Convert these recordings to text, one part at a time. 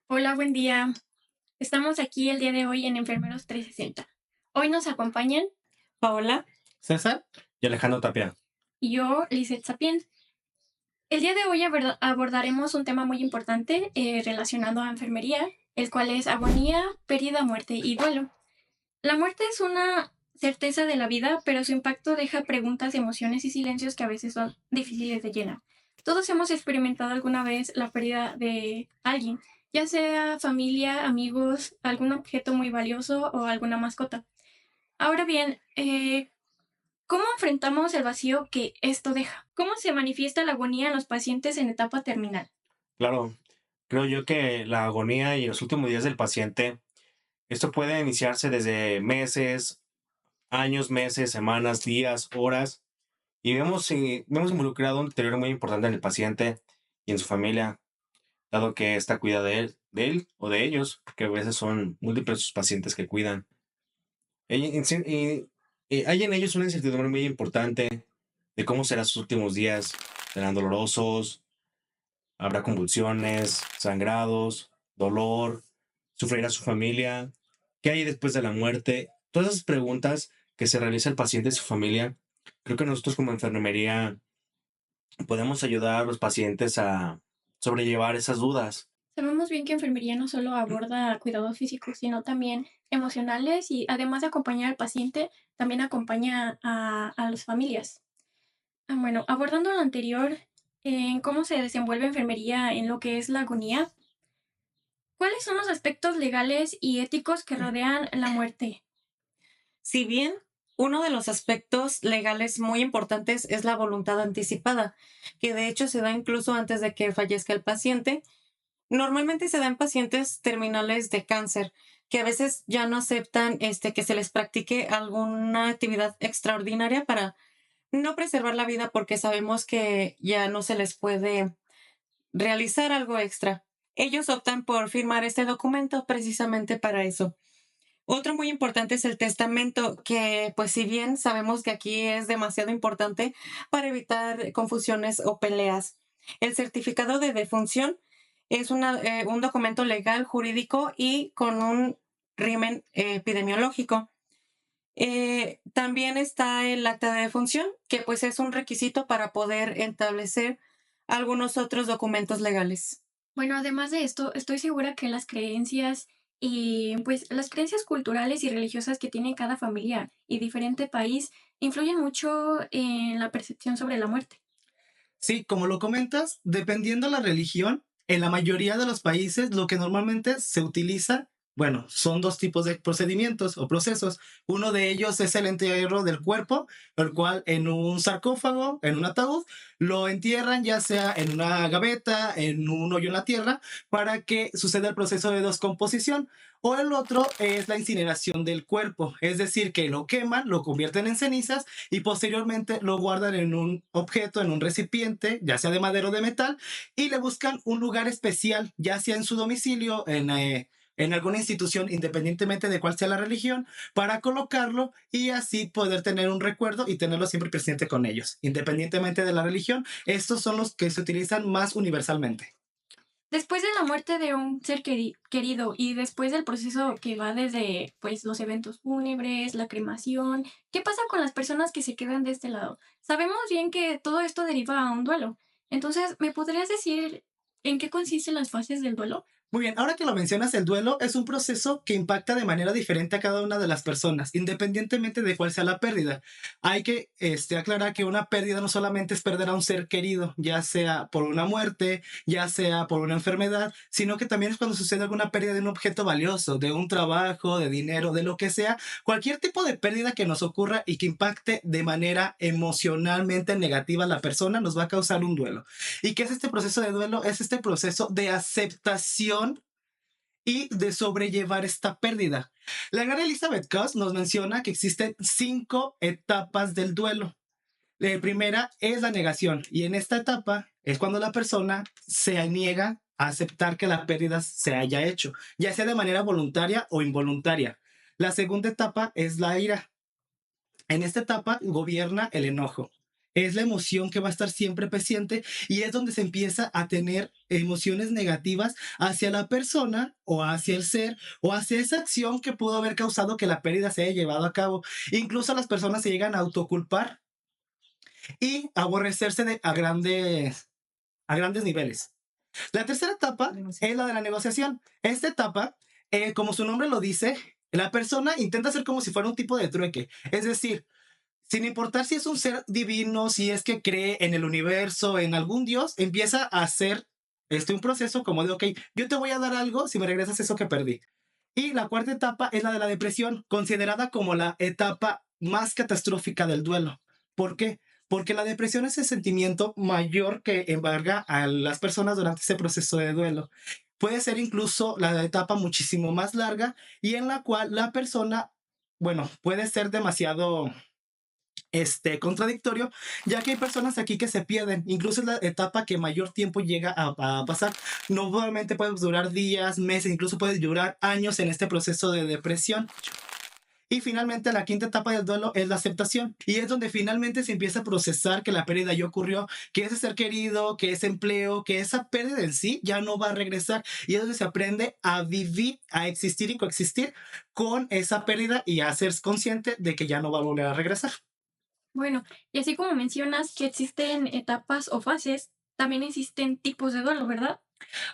Hola, buen día. Estamos aquí el día de hoy en Enfermeros 360. Hoy nos acompañan Paola, César y Alejandro Tapia. yo, Lizeth Sapien. El día de hoy abordaremos un tema muy importante relacionado a enfermería, el cual es agonía, pérdida, muerte y duelo. La muerte es una certeza de la vida, pero su impacto deja preguntas, emociones y silencios que a veces son difíciles de llenar. Todos hemos experimentado alguna vez la pérdida de alguien, ya sea familia, amigos, algún objeto muy valioso o alguna mascota. Ahora bien, ¿cómo enfrentamos el vacío que esto deja? ¿Cómo se manifiesta la agonía en los pacientes en etapa terminal? Claro, creo yo que la agonía y los últimos días del paciente, esto puede iniciarse desde meses, años, meses, semanas, días, horas, y vemos involucrado un deterioro muy importante en el paciente y en su familia, dado que está cuida de él o de ellos, porque a veces son múltiples sus pacientes que cuidan. Hay en ellos una incertidumbre muy importante de cómo serán sus últimos días. Serán dolorosos, habrá convulsiones, sangrados, dolor, sufrirá su familia, ¿qué hay después de la muerte? Todas esas preguntas que se realiza el paciente y su familia, creo que nosotros como enfermería podemos ayudar a los pacientes a sobrellevar esas dudas. Sabemos bien que enfermería no solo aborda cuidados físicos, sino también emocionales y además de acompañar al paciente, también acompaña a las familias. Bueno, abordando lo anterior, en cómo se desenvuelve enfermería en lo que es la agonía, ¿cuáles son los aspectos legales y éticos que rodean la muerte? si bien uno de los aspectos legales muy importantes es la voluntad anticipada, que de hecho se da incluso antes de que fallezca el paciente, normalmente se da en pacientes terminales de cáncer, que a veces ya no aceptan que se les practique alguna actividad extraordinaria para no preservar la vida porque sabemos que ya no se les puede realizar algo extra. Ellos optan por firmar este documento precisamente para eso. Otro muy importante es el testamento, que pues si bien sabemos que aquí es demasiado importante para evitar confusiones o peleas. El certificado de defunción es un documento legal, jurídico y con un rimen epidemiológico. También está el acta de defunción, que pues es un requisito para poder establecer algunos otros documentos legales. Bueno, además de esto, estoy segura que las creencias y pues las creencias culturales y religiosas que tiene cada familia y diferente país influyen mucho en la percepción sobre la muerte. Sí, como lo comentas, dependiendo la religión, en la mayoría de los países lo que normalmente se utiliza, bueno, son dos tipos de procedimientos o procesos. Uno de ellos es el entierro del cuerpo, el cual en un sarcófago, en un ataúd, lo entierran ya sea en una gaveta, en un hoyo en la tierra, para que suceda el proceso de descomposición. O el otro es la incineración del cuerpo, es decir, que lo queman, lo convierten en cenizas y posteriormente lo guardan en un objeto, en un recipiente, ya sea de madera o de metal, y le buscan un lugar especial, ya sea en su domicilio, en alguna institución, independientemente de cuál sea la religión, para colocarlo y así poder tener un recuerdo y tenerlo siempre presente con ellos. Independientemente de la religión, estos son los que se utilizan más universalmente. Después de la muerte de un ser querido y después del proceso que va desde pues los eventos fúnebres, la cremación, ¿qué pasa con las personas que se quedan de este lado? Sabemos bien que todo esto deriva a un duelo. Entonces, ¿me podrías decir en qué consisten las fases del duelo? Muy bien, ahora que lo mencionas, el duelo es un proceso que impacta de manera diferente a cada una de las personas, independientemente de cuál sea la pérdida. Hay que aclarar que una pérdida no solamente es perder a un ser querido, ya sea por una muerte, ya sea por una enfermedad, sino que también es cuando sucede alguna pérdida de un objeto valioso, de un trabajo, de dinero, de lo que sea. Cualquier tipo de pérdida que nos ocurra y que impacte de manera emocionalmente negativa a la persona nos va a causar un duelo. ¿Y qué es este proceso de duelo? Es este proceso de aceptación y de sobrellevar esta pérdida. La gran Elizabeth Koss nos menciona que existen 5 etapas del duelo. La primera es la negación y en esta etapa es cuando la persona se niega a aceptar que la pérdida se haya hecho, ya sea de manera voluntaria o involuntaria. La segunda etapa es la ira. En esta etapa gobierna el enojo. es la emoción que va a estar siempre presente y es donde se empieza a tener emociones negativas hacia la persona o hacia el ser o hacia esa acción que pudo haber causado que la pérdida se haya llevado a cabo. Incluso las personas se llegan a autoculpar y aborrecerse a grandes niveles. La tercera etapa es la de la negociación. Esta etapa, como su nombre lo dice, la persona intenta hacer como si fuera un tipo de trueque. Es decir, sin importar si es un ser divino, si es que cree en el universo, en algún dios, empieza a hacer un proceso como de, ok, yo te voy a dar algo si me regresas eso que perdí. Y la cuarta etapa es la de la depresión, considerada como la etapa más catastrófica del duelo. ¿Por qué? Porque la depresión es el sentimiento mayor que embarga a las personas durante ese proceso de duelo. Puede ser incluso la etapa muchísimo más larga y en la cual la persona, bueno, puede ser demasiado contradictorio, ya que hay personas aquí que se pierden. Incluso es la etapa que mayor tiempo llega a pasar. Normalmente puede durar días, meses, incluso puede durar años en este proceso de depresión. Y finalmente la quinta etapa del duelo es la aceptación. Y es donde finalmente se empieza a procesar que la pérdida ya ocurrió, que ese ser querido, que ese empleo, que esa pérdida en sí ya no va a regresar. Y es donde se aprende a vivir, a existir y coexistir con esa pérdida y a ser consciente de que ya no va a volver a regresar. Bueno, y así como mencionas que existen etapas o fases, también existen tipos de duelo, ¿verdad?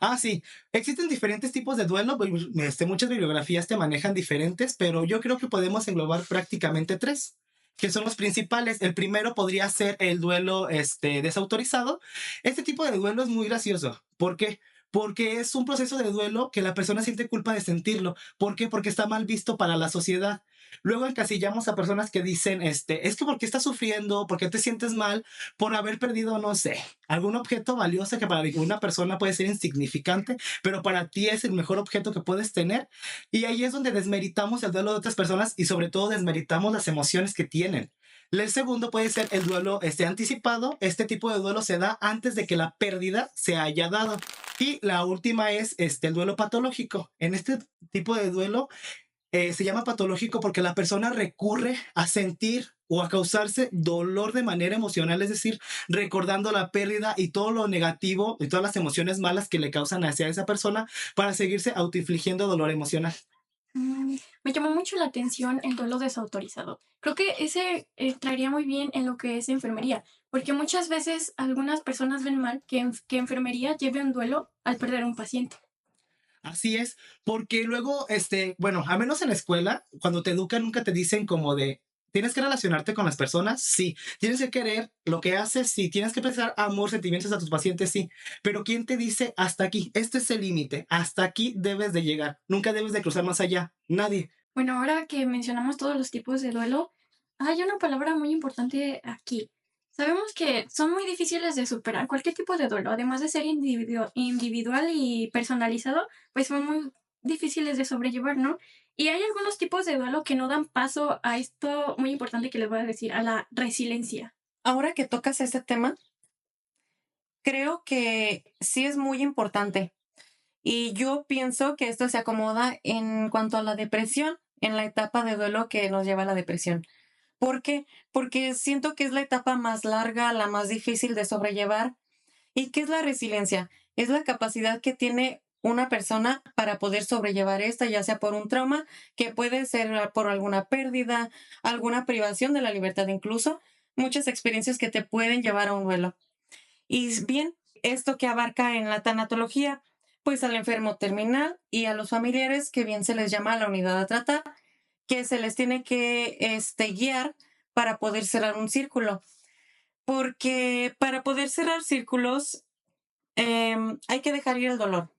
Ah, sí, existen diferentes tipos de duelo, muchas bibliografías te manejan diferentes, pero yo creo que podemos englobar prácticamente tres, que son los principales. El primero podría ser el duelo desautorizado. Este tipo de duelo es muy gracioso. ¿Por qué? Porque es un proceso de duelo que la persona siente culpa de sentirlo. ¿Por qué? Porque está mal visto para la sociedad. Luego encasillamos a personas que dicen, es que ¿por qué estás sufriendo? ¿Por qué te sientes mal? Por haber perdido, no sé, algún objeto valioso que para una persona puede ser insignificante, pero para ti es el mejor objeto que puedes tener. Y ahí es donde desmeritamos el duelo de otras personas y sobre todo desmeritamos las emociones que tienen. El segundo puede ser el duelo anticipado. Este tipo de duelo se da antes de que la pérdida se haya dado. Y la última es el duelo patológico. En este tipo de duelo se llama patológico porque la persona recurre a sentir o a causarse dolor de manera emocional, es decir, recordando la pérdida y todo lo negativo y todas las emociones malas que le causan hacia esa persona para seguirse autoinfligiendo dolor emocional. Me llamó mucho la atención el duelo desautorizado. Creo que ese traería muy bien en lo que es enfermería, porque muchas veces algunas personas ven mal que enfermería lleve un duelo al perder a un paciente. Así es, porque luego, bueno, a menos en la escuela, cuando te educan, nunca te dicen como de, ¿tienes que relacionarte con las personas? Sí. ¿Tienes que querer lo que haces? Sí. ¿Tienes que prestar amor, sentimientos a tus pacientes? Sí. Pero ¿quién te dice hasta aquí? Este es el límite. Hasta aquí debes de llegar. Nunca debes de cruzar más allá. Nadie. Bueno, ahora que mencionamos todos los tipos de duelo, hay una palabra muy importante aquí. Sabemos que son muy difíciles de superar cualquier tipo de duelo, además de ser individual y personalizado, pues son muy difíciles de sobrellevar, ¿no? Y hay algunos tipos de duelo que no dan paso a esto muy importante que les voy a decir, a la resiliencia. Ahora que tocas ese tema, creo que sí es muy importante. Y yo pienso que esto se acomoda en cuanto a la depresión, en la etapa de duelo que nos lleva a la depresión. ¿Por qué? Porque siento que es la etapa más larga, la más difícil de sobrellevar. ¿Y qué es la resiliencia? Es la capacidad que tiene una persona para poder sobrellevar esta, ya sea por un trauma, que puede ser por alguna pérdida, alguna privación de la libertad, incluso muchas experiencias que te pueden llevar a un duelo. Y bien, esto que abarca en la tanatología, pues al enfermo terminal y a los familiares, que bien se les llama a la unidad a tratar, que se les tiene que guiar para poder cerrar un círculo. Porque para poder cerrar círculos hay que dejar ir el dolor.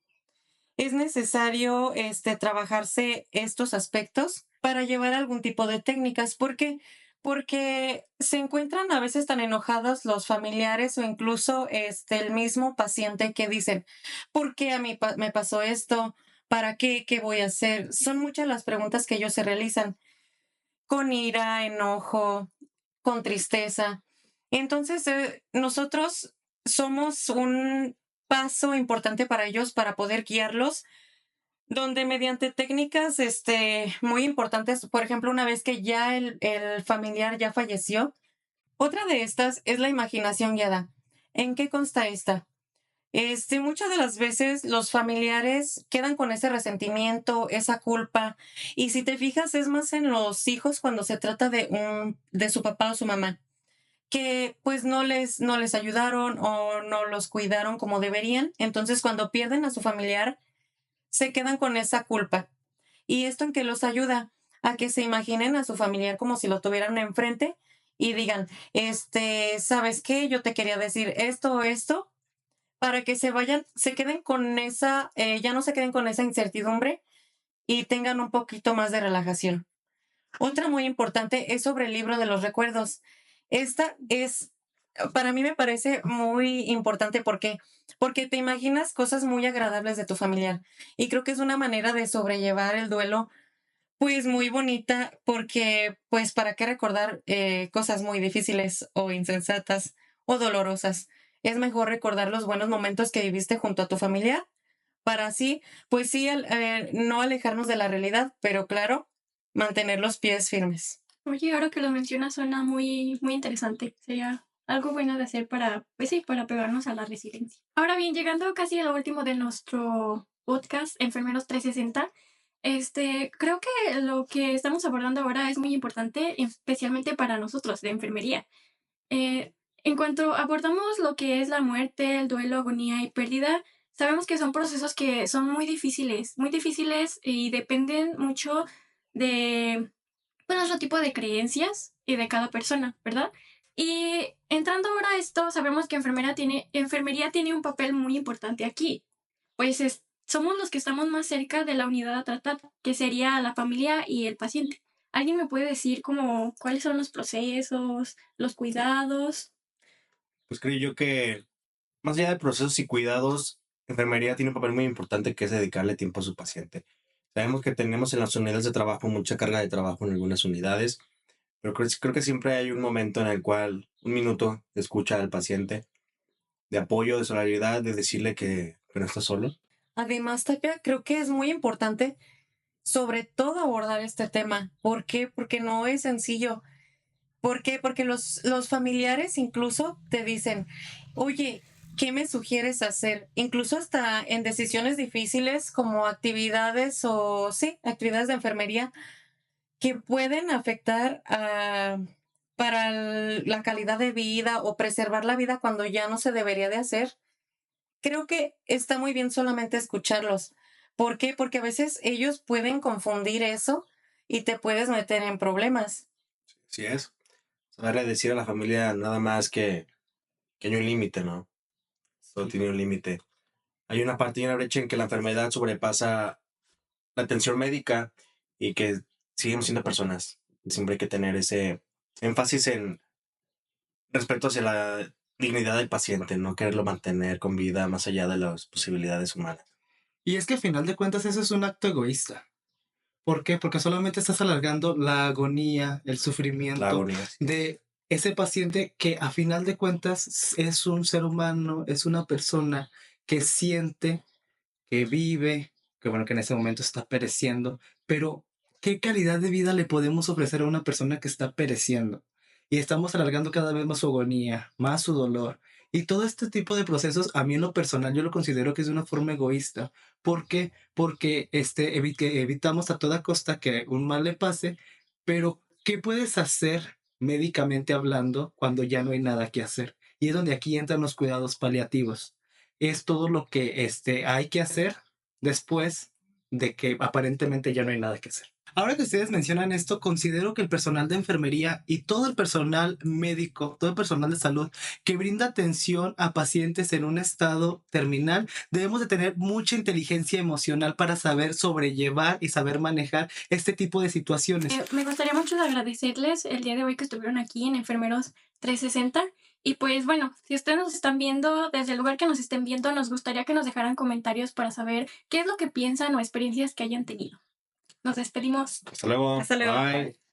Es necesario trabajarse estos aspectos para llevar algún tipo de técnicas. ¿Por qué? Porque se encuentran a veces tan enojados los familiares o incluso el mismo paciente que dicen, ¿por qué a mí me pasó esto? ¿Para qué? ¿Qué voy a hacer? Son muchas las preguntas que ellos se realizan con ira, enojo, con tristeza. Entonces, nosotros somos un paso importante para ellos para poder guiarlos, donde mediante técnicas muy importantes, por ejemplo, una vez que ya el familiar ya falleció, Otra de estas es la imaginación guiada. ¿En qué consta esta? Muchas de las veces los familiares quedan con ese resentimiento, esa culpa, y si te fijas es más en los hijos cuando se trata de su papá o su mamá, que pues no les ayudaron o no los cuidaron como deberían. Entonces cuando pierden a su familiar, se quedan con esa culpa. ¿Y esto en qué los ayuda? A que se imaginen a su familiar como si lo tuvieran enfrente y digan, ¿sabes qué? Yo te quería decir esto o esto, para que se queden con ya no se queden con esa incertidumbre y tengan un poquito más de relajación. Otra muy importante es sobre el libro de los recuerdos. Para mí me parece muy importante porque te imaginas cosas muy agradables de tu familiar y creo que es una manera de sobrellevar el duelo pues muy bonita porque pues para qué recordar cosas muy difíciles o insensatas o dolorosas. Es mejor recordar los buenos momentos que viviste junto a tu familiar para así, pues sí, no alejarnos de la realidad, pero claro, mantener los pies firmes. Oye, ahora que lo mencionas suena muy, muy interesante. Sería algo bueno de hacer para, pues sí, para pegarnos a la resiliencia. Ahora bien, llegando casi a lo último de nuestro podcast, Enfermeros 360, creo que lo que estamos abordando ahora es muy importante, especialmente para nosotros de enfermería. En cuanto abordamos lo que es la muerte, el duelo, agonía y pérdida, sabemos que son procesos que son muy difíciles y dependen mucho de pues, otro tipo de creencias y de cada persona, ¿verdad? Y entrando ahora a esto, sabemos que enfermería tiene un papel muy importante aquí, pues somos los que estamos más cerca de la unidad a tratar, que sería la familia y el paciente. ¿Alguien me puede decir como cuáles son los procesos, los cuidados? Pues creo yo que más allá de procesos y cuidados, enfermería tiene un papel muy importante que es dedicarle tiempo a su paciente. Sabemos que tenemos en las unidades de trabajo mucha carga de trabajo en algunas unidades, pero creo que siempre hay un momento en el cual un minuto de escucha al paciente, de apoyo, de solidaridad, de decirle que no está solo. Además, Tapia, creo que es muy importante sobre todo abordar este tema. ¿Por qué? Porque no es sencillo. ¿Por qué? Porque los familiares incluso te dicen, oye, ¿qué me sugieres hacer? Incluso hasta en decisiones difíciles como actividades o, sí, actividades de enfermería que pueden afectar para la calidad de vida o preservar la vida cuando ya no se debería de hacer. Creo que está muy bien solamente escucharlos. ¿Por qué? Porque a veces ellos pueden confundir eso y te puedes meter en problemas. Así es. Saberle decir a la familia nada más que hay un límite, ¿no? Todo tiene un límite. Hay una parte y una brecha en que la enfermedad sobrepasa la atención médica y que seguimos siendo personas. Siempre hay que tener ese énfasis en respeto hacia la dignidad del paciente, no quererlo mantener con vida más allá de las posibilidades humanas. Y es que al final de cuentas eso es un acto egoísta. ¿Por qué? Porque solamente estás alargando la agonía, el La sufrimiento agonía. Sí. de ese paciente que a final de cuentas es un ser humano, es una persona que siente, que vive, que bueno, que en ese momento está pereciendo, pero ¿qué calidad de vida le podemos ofrecer a una persona que está pereciendo? Y estamos alargando cada vez más su agonía, más su dolor. Y todo este tipo de procesos, a mí en lo personal, yo lo considero que es de una forma egoísta. ¿Por qué? Porque que evitamos a toda costa que un mal le pase, pero ¿qué puedes hacer médicamente hablando cuando ya no hay nada que hacer? Y es donde aquí entran los cuidados paliativos. Es todo lo que hay que hacer después de que aparentemente ya no hay nada que hacer. Ahora que ustedes mencionan esto, considero que el personal de enfermería y todo el personal médico, todo el personal de salud que brinda atención a pacientes en un estado terminal, debemos de tener mucha inteligencia emocional para saber sobrellevar y saber manejar este tipo de situaciones. Me gustaría mucho agradecerles el día de hoy que estuvieron aquí en Enfermeros 360. Y pues bueno, si ustedes nos están viendo, desde el lugar que nos estén viendo, nos gustaría que nos dejaran comentarios para saber qué es lo que piensan o experiencias que hayan tenido. Nos despedimos. Hasta luego. Hasta luego. Bye.